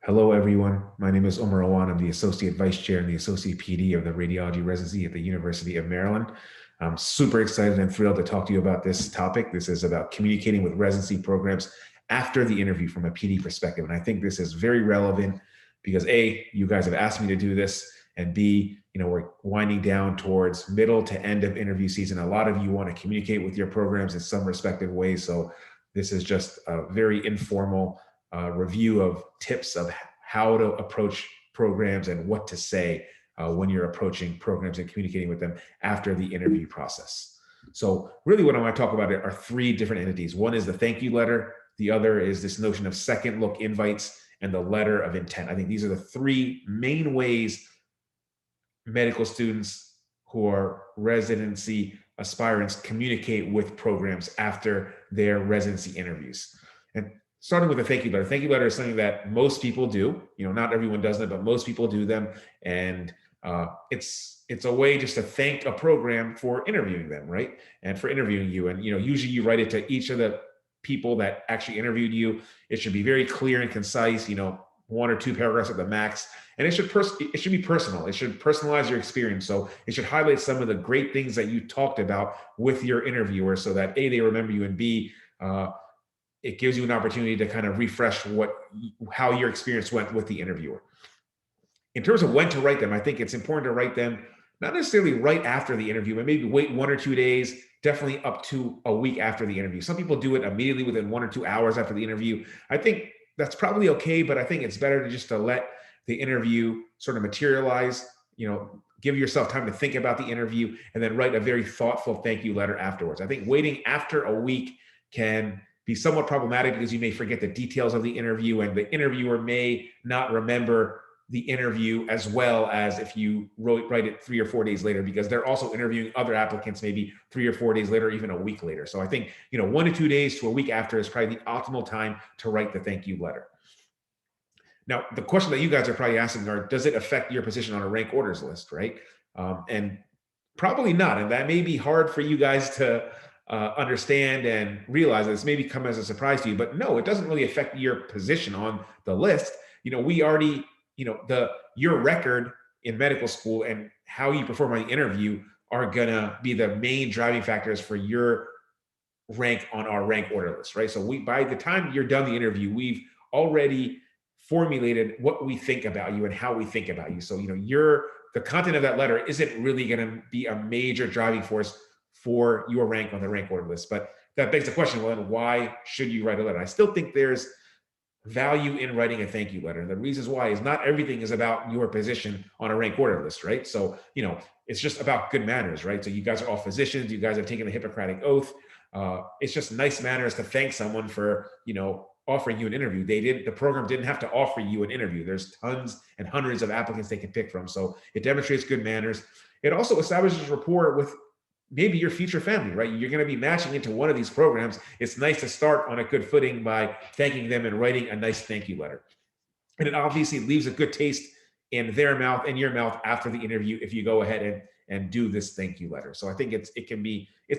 Hello, everyone. My name is Omar Awan. I'm the Associate Vice Chair and the Associate PD of the Radiology Residency at the University of Maryland. I'm super excited and thrilled to talk to you about this topic. This is about communicating with residency programs after the interview from a PD perspective. And I think this is very relevant because A, you guys have asked me to do this, and B, we're winding down towards middle to end of interview season. A lot of you want to communicate with your programs in some respective ways. So this is just a very informal review of tips of how to approach programs and what to say when you're approaching programs and communicating with them after the interview process. So really what I want to talk about are three different entities. One is the thank you letter. The other is this notion of second look invites and the letter of intent. I think these are the three main ways medical students who are residency aspirants communicate with programs after their residency interviews. And starting with a thank you letter. Thank you letter is something that most people do. Not everyone does it, but most people do them. And it's a way just to thank a program for interviewing them, right? And for interviewing you. And usually you write it to each of the people that actually interviewed you. It should be very clear and concise. One or two paragraphs at the max, and it should be personal. It should personalize your experience. So it should highlight some of the great things that you talked about with your interviewer, so that A, they remember you, and B, it gives you an opportunity to kind of refresh how your experience went with the interviewer. In terms of when to write them, I think it's important to write them not necessarily right after the interview, but maybe wait 1 or 2 days, definitely up to a week after the interview. Some people do it immediately within 1 or 2 hours after the interview. I think that's probably okay, but I think it's better to let the interview sort of materialize, give yourself time to think about the interview and then write a very thoughtful thank you letter afterwards. I think waiting after a week can be somewhat problematic because you may forget the details of the interview and the interviewer may not remember the interview as well as if you write it 3 or 4 days later, because they're also interviewing other applicants maybe 3 or 4 days later, or even a week later. So I think 1 to 2 days to a week after is probably the optimal time to write the thank you letter. Now, the question that you guys are probably asking are, does it affect your position on a rank orders list, right? And probably not. And that may be hard for you guys to understand and realize. This may come as a surprise to you, but no, it doesn't really affect your position on the list. We already, your record in medical school and how you perform on the interview are gonna be the main driving factors for your rank on our rank order list, right? So by the time you're done the interview, we've already formulated what we think about you and how we think about you. So, the content of that letter isn't really going to be a major driving force for your rank on the rank order list. But that begs the question, well, then why should you write a letter? I still think there's value in writing a thank you letter. And the reasons why is not everything is about your position on a rank order list, right? So, it's just about good manners, right? So you guys are all physicians, you guys have taken the Hippocratic Oath. It's just nice manners to thank someone for, offering you an interview. The program didn't have to offer you an interview. There's tons and hundreds of applicants they can pick from. So it demonstrates good manners. It also establishes rapport with maybe your future family, right? You're going to be matching into one of these programs. It's nice to start on a good footing by thanking them and writing a nice thank you letter. And it obviously leaves a good taste in their mouth and your mouth after the interview if you go ahead and do this thank you letter. So I think it's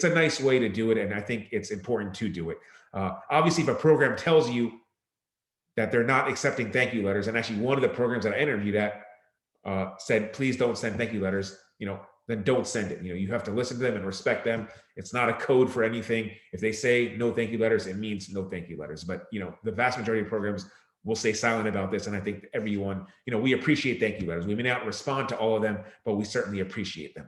a nice way to do it, and I think it's important to do it. Obviously, if a program tells you that they're not accepting thank you letters, and actually one of the programs that I interviewed at said, please don't send thank you letters, then don't send it. You have to listen to them and respect them. It's not a code for anything. If they say no thank you letters, it means no thank you letters. But, the vast majority of programs will stay silent about this. And I think everyone, we appreciate thank you letters. We may not respond to all of them, but we certainly appreciate them.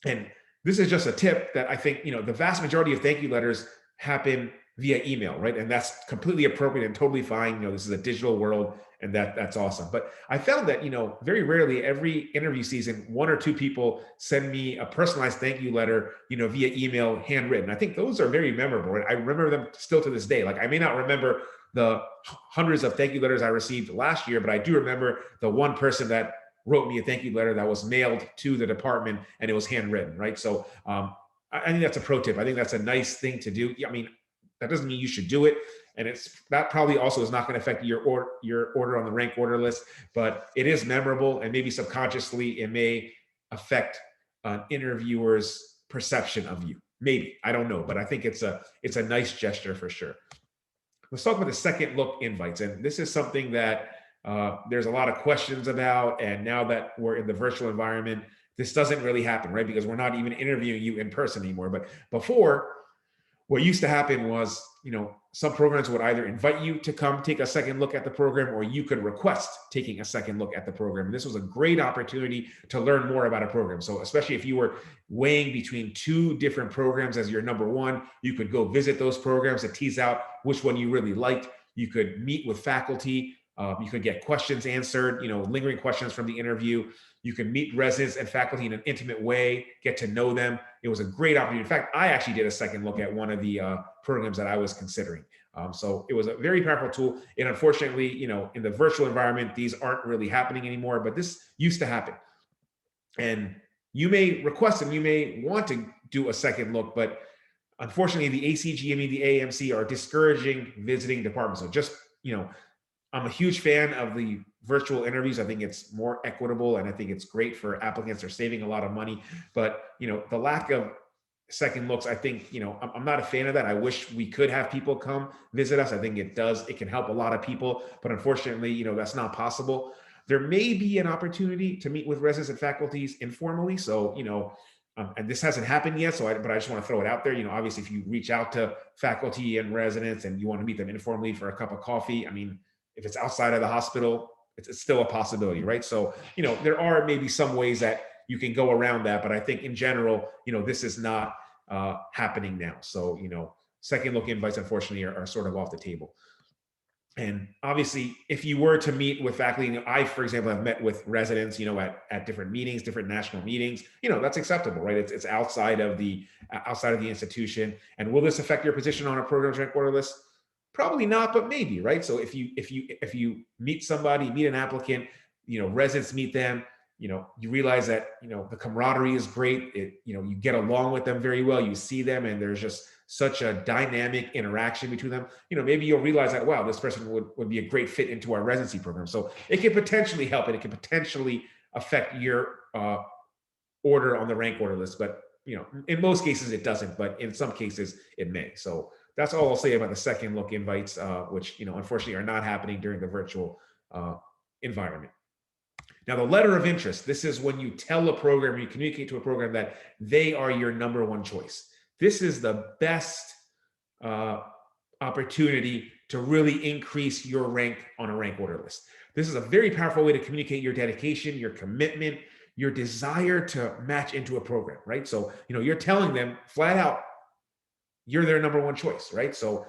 And this is just a tip that I think, the vast majority of thank you letters happen via email, right? And that's completely appropriate and totally fine. This is a digital world, and that's awesome. But I found that, very rarely every interview season, 1 or 2 people send me a personalized thank you letter, via email, handwritten. I think those are very memorable. And I remember them still to this day. Like, I may not remember the hundreds of thank you letters I received last year, but I do remember the one person that wrote me a thank you letter that was mailed to the department and it was handwritten, right? So I think that's a pro tip. I think that's a nice thing to do. I mean, that doesn't mean you should do it. And that probably also is not going to affect your order on the rank order list, but it is memorable, and maybe subconsciously it may affect an interviewer's perception of you. Maybe, I don't know, but I think it's a nice gesture for sure. let's talk about the second look invites. And this is something that there's a lot of questions about. And now that we're in the virtual environment, this doesn't really happen, right? Because we're not even interviewing you in person anymore. But before, what used to happen was, some programs would either invite you to come take a second look at the program, or you could request taking a second look at the program. And this was a great opportunity to learn more about a program. So especially if you were weighing between two different programs as your number one, you could go visit those programs to tease out which one you really liked. You could meet with faculty. You could get questions answered, lingering questions from the interview. You can meet residents and faculty in an intimate way, get to know them. It was a great opportunity. In fact, I actually did a second look at one of the programs that I was considering. So it was a very powerful tool. And unfortunately, in the virtual environment, these aren't really happening anymore, but this used to happen. And you may request and you may want to do a second look, but unfortunately, the ACGME, the AMC are discouraging visiting departments. So just, I'm a huge fan of the virtual interviews. I think it's more equitable, and I think it's great for applicants. They're saving a lot of money. But, the lack of second looks, I think, I'm not a fan of that. I wish we could have people come visit us. I think it can help a lot of people. But unfortunately, that's not possible. There may be an opportunity to meet with residents and faculties informally. So, and this hasn't happened yet, but I just want to throw it out there. Obviously, if you reach out to faculty and residents and you want to meet them informally for a cup of coffee, if it's outside of the hospital, it's still a possibility, right? So, there are maybe some ways that you can go around that, but I think in general, this is not happening now. So, second look invites, unfortunately, are sort of off the table. And obviously, if you were to meet with faculty, I, for example, have met with residents, at different meetings, different national meetings, that's acceptable, right? It's outside of the institution. And will this affect your position on a program's rank order list? Probably not, but maybe, right? So if you meet somebody, meet an applicant, residents meet them, you realize that, the camaraderie is great. You get along with them very well. You see them and there's just such a dynamic interaction between them. Maybe you'll realize that, wow, this person would be a great fit into our residency program. So it can potentially help and it can potentially affect your order on the rank order list. But, in most cases it doesn't, but in some cases it may. So that's all I'll say about the second look invites, which, unfortunately are not happening during the virtual environment. Now, the letter of interest, this is when you tell a program, you communicate to a program that they are your number one choice. This is the best opportunity to really increase your rank on a rank order list. This is a very powerful way to communicate your dedication, your commitment, your desire to match into a program, right? So, you're telling them flat out, you're their number one choice, right? So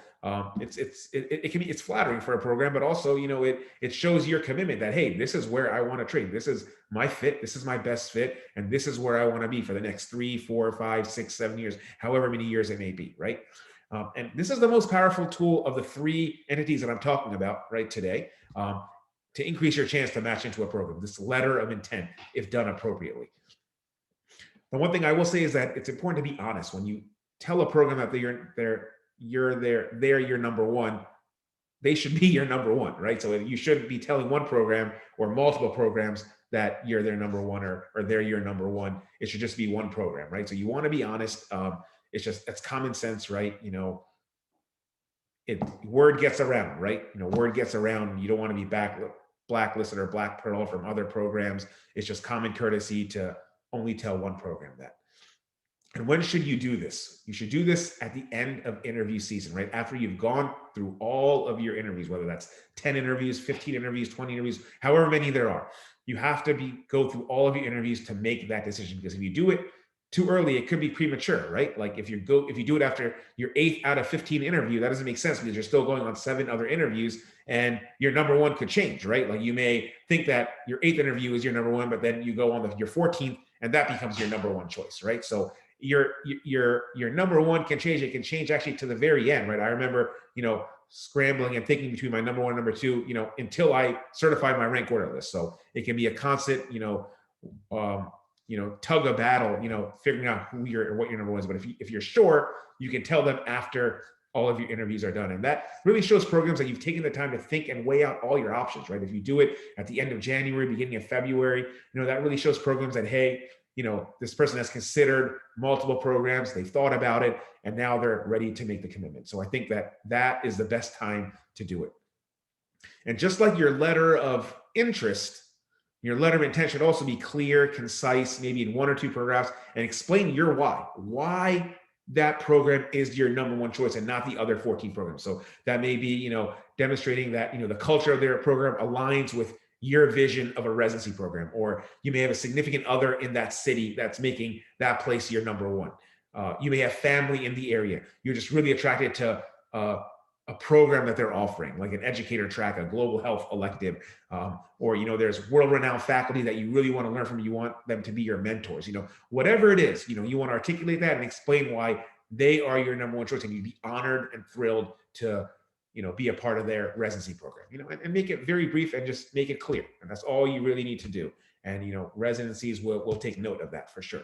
it's flattering for a program, but also, it shows your commitment that, hey, this is where I want to train. This is my fit. This is my best fit. And this is where I want to be for the next 3, 4, 5, 6, 7 years, however many years it may be, right? And this is the most powerful tool of the 3 entities that I'm talking about right today, to increase your chance to match into a program, this letter of intent, if done appropriately. The one thing I will say is that it's important to be honest. When you tell a program that they're your number one, they should be your number one, right? So you shouldn't be telling one program or multiple programs that you're their number one or they're your number one. It should just be one program, right? So you want to be honest. It's common sense, right? Word gets around, right? Word gets around. You don't want to be blacklisted or blackpearl from other programs. It's just common courtesy to only tell one program that. And when should you do this? You should do this at the end of interview season, right? After you've gone through all of your interviews, whether that's 10 interviews, 15 interviews, 20 interviews, however many there are. You have to go through all of your interviews to make that decision, because if you do it too early, it could be premature, right? Like if you do it after your 8th out of 15 interview, that doesn't make sense because you're still going on 7 other interviews and your number one could change, right? Like you may think that your 8th interview is your number one, but then you go on your 14th and that becomes your number one choice, right? So your number one can change. It can change actually to the very end, right? I remember, scrambling and thinking between my number one and number two, until I certified my rank order list. So it can be a constant, tug of battle, figuring out what your number one is. But if you're sure, you can tell them after all of your interviews are done. And that really shows programs that you've taken the time to think and weigh out all your options, right? If you do it at the end of January, beginning of February, that really shows programs that, hey, this person has considered multiple programs, they've thought about it, and now they're ready to make the commitment. So I think that is the best time to do it. And just like your letter of interest, your letter of intent should also be clear, concise, maybe in 1 or 2 paragraphs, and explain your why. Why that program is your number one choice and not the other 14 programs. So that may be, demonstrating that, the culture of their program aligns with your vision of a residency program, or you may have a significant other in that city that's making that place your number one. You may have family in the area. You're just really attracted to a program that they're offering, like an educator track, a global health elective, or there's world-renowned faculty that you really want to learn from. You want them to be your mentors. Whatever it is, you want to articulate that and explain why they are your number one choice, and you'd be honored and thrilled to be a part of their residency program. And make it very brief and just make it clear. And that's all you really need to do. And residencies will take note of that for sure.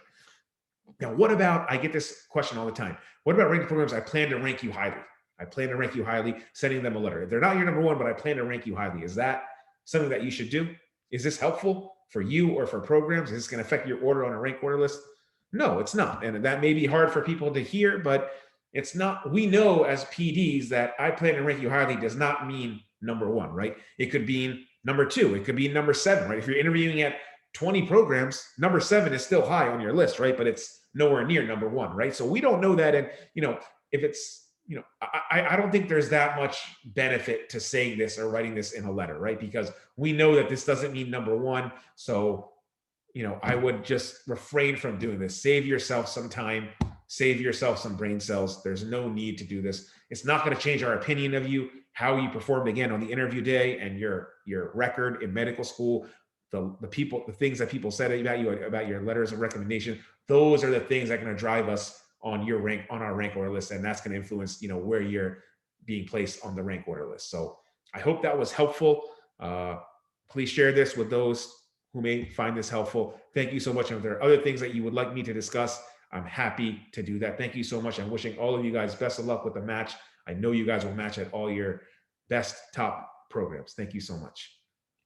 Now, what about, I get this question all the time, what about ranking programs? I plan to rank you highly. I plan to rank you highly, sending them a letter. They're not your number one, but I plan to rank you highly. Is that something that you should do? Is this helpful for you or for programs? Is this going to affect your order on a rank order list? No, it's not. And that may be hard for people to hear, but it's not. We know as PDs that I plan to rank you highly does not mean number one, right? It could be number 2. It could be number 7, right? If you're interviewing at 20 programs, number 7 is still high on your list, right? But it's nowhere near number 1, right? So we don't know that. And, if it's, I don't think there's that much benefit to saying this or writing this in a letter, right? Because we know that this doesn't mean number 1. So, I would just refrain from doing this. Save yourself some time, save yourself some brain cells. There's no need to do this. It's not going to change our opinion of you, how you performed again on the interview day, and your record in medical school. The things that people said about you, about your letters of recommendation, those are the things that are going to drive us on our rank order list, and that's going to influence where you're being placed on the rank order list. So I hope that was helpful. Please share this with those who may find this helpful. Thank you so much. And if there are other things that you would like me to discuss, I'm happy to do that. Thank you so much. I'm wishing all of you guys best of luck with the match. I know you guys will match at all your best top programs. Thank you so much.